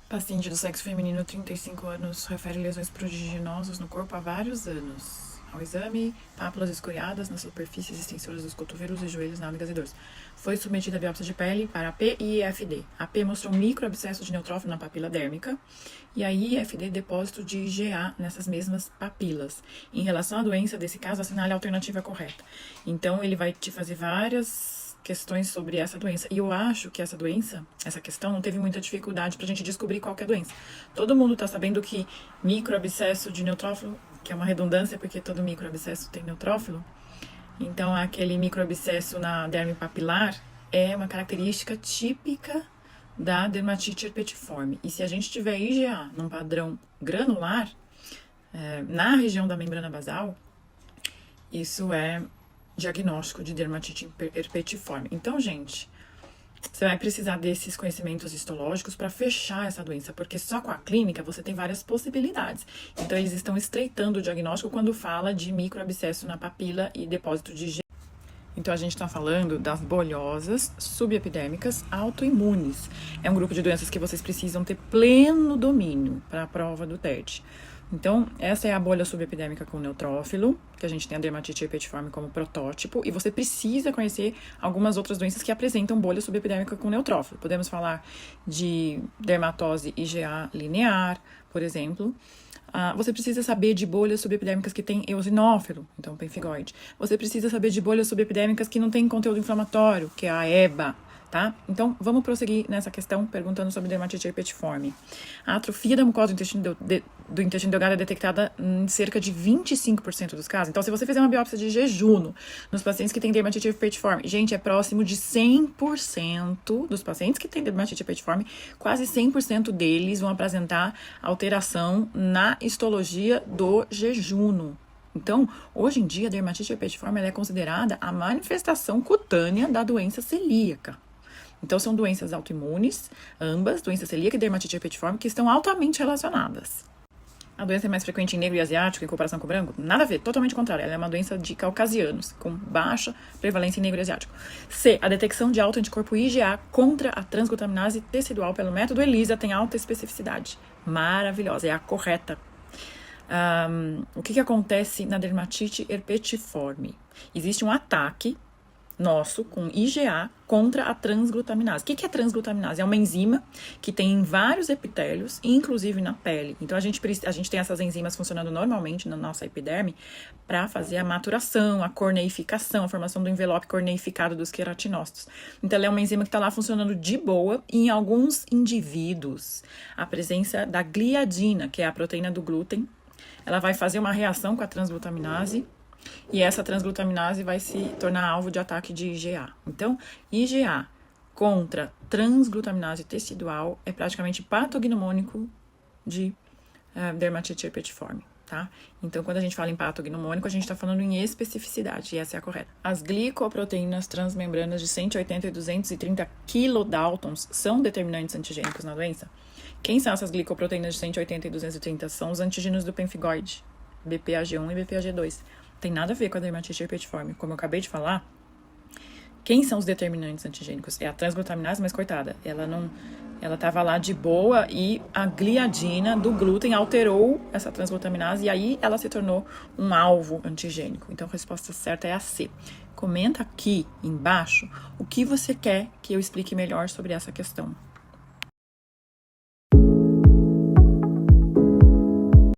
Paciente do sexo feminino, 35 anos, refere lesões pruriginosas no corpo há vários anos. Ao exame, pápulas escoriadas nas superfícies extensoras dos cotovelos e joelhos, nádegas e dorso. Foi submetida a biópsia de pele para AP e IFD. AP mostrou um microabscesso de neutrófilo na papila dérmica e a IFD depósito de IgA nessas mesmas papilas. Em relação à doença desse caso, assinale a alternativa correta. Então, ele vai te fazer várias questões sobre essa doença. E eu acho que essa doença, essa questão, não teve muita dificuldade pra gente descobrir qual que é a doença. Todo mundo tá sabendo que microabscesso de neutrófilo, que é uma redundância porque todo microabscesso tem neutrófilo, então aquele microabscesso na derme papilar é uma característica típica da dermatite herpetiforme. E se a gente tiver IgA num padrão granular, na região da membrana basal, isso é diagnóstico de dermatite herpetiforme. Então, gente, você vai precisar desses conhecimentos histológicos para fechar essa doença, porque só com a clínica você tem várias possibilidades. Então, eles estão estreitando o diagnóstico quando fala de microabscesso na papila e depósito de IgA. Então, a gente está falando das bolhosas subepidêmicas autoimunes. É um grupo de doenças que vocês precisam ter pleno domínio para a prova do TERT. Então, essa é a bolha subepidêmica com neutrófilo, que a gente tem a dermatite herpetiforme como protótipo, e você precisa conhecer algumas outras doenças que apresentam bolha subepidêmica com neutrófilo. Podemos falar de dermatose IgA linear, por exemplo. Você precisa saber de bolhas subepidêmicas que tem eosinófilo, então pemphigoide. Você precisa saber de bolhas subepidêmicas que não tem conteúdo inflamatório, que é a EBA. Tá? Então, vamos prosseguir nessa questão perguntando sobre dermatite herpetiforme. A atrofia da mucosa do intestino delgado é detectada em cerca de 25% dos casos. Então, se você fizer uma biópsia de jejum nos pacientes que têm dermatite herpetiforme, gente, é próximo de 100% dos pacientes que têm dermatite herpetiforme, quase 100% deles vão apresentar alteração na histologia do jejum. Então, hoje em dia, a dermatite herpetiforme ela é considerada a manifestação cutânea da doença celíaca. Então, são doenças autoimunes, ambas, doença celíaca e dermatite herpetiforme, que estão altamente relacionadas. A doença é mais frequente em negro e asiático em comparação com o branco? Nada a ver, totalmente contrário. Ela é uma doença de caucasianos, com baixa prevalência em negro e asiático. C. A detecção de alto anticorpo IgA contra a transglutaminase tecidual pelo método ELISA tem alta especificidade. Maravilhosa, é a correta. O que acontece na dermatite herpetiforme? Existe um ataque nosso com IgA contra a transglutaminase. O que é transglutaminase? É uma enzima que tem em vários epitélios, inclusive na pele. Então, a gente tem essas enzimas funcionando normalmente na nossa epiderme para fazer a maturação, a corneificação, a formação do envelope corneificado dos queratinócitos. Então, ela é uma enzima que está lá funcionando de boa e em alguns indivíduos, a presença da gliadina, que é a proteína do glúten, ela vai fazer uma reação com a transglutaminase e essa transglutaminase vai se tornar alvo de ataque de IgA. Então, IgA contra transglutaminase tecidual é praticamente patognomônico de dermatite herpetiforme, tá? Então, quando a gente fala em patognomônico, a gente está falando em especificidade, e essa é a correta. As glicoproteínas transmembranas de 180 e 230 kilodaltons são determinantes antigênicos na doença? Quem são essas glicoproteínas de 180 e 230? São os antígenos do pemphigoide, BPAG1 e BPAG2. Tem nada a ver com a dermatite herpetiforme. Como eu acabei de falar, quem são os determinantes antigênicos? É a transglutaminase, mas coitada, ela estava lá de boa e a gliadina do glúten alterou essa transglutaminase e aí ela se tornou um alvo antigênico. Então a resposta certa é a C. Comenta aqui embaixo o que você quer que eu explique melhor sobre essa questão.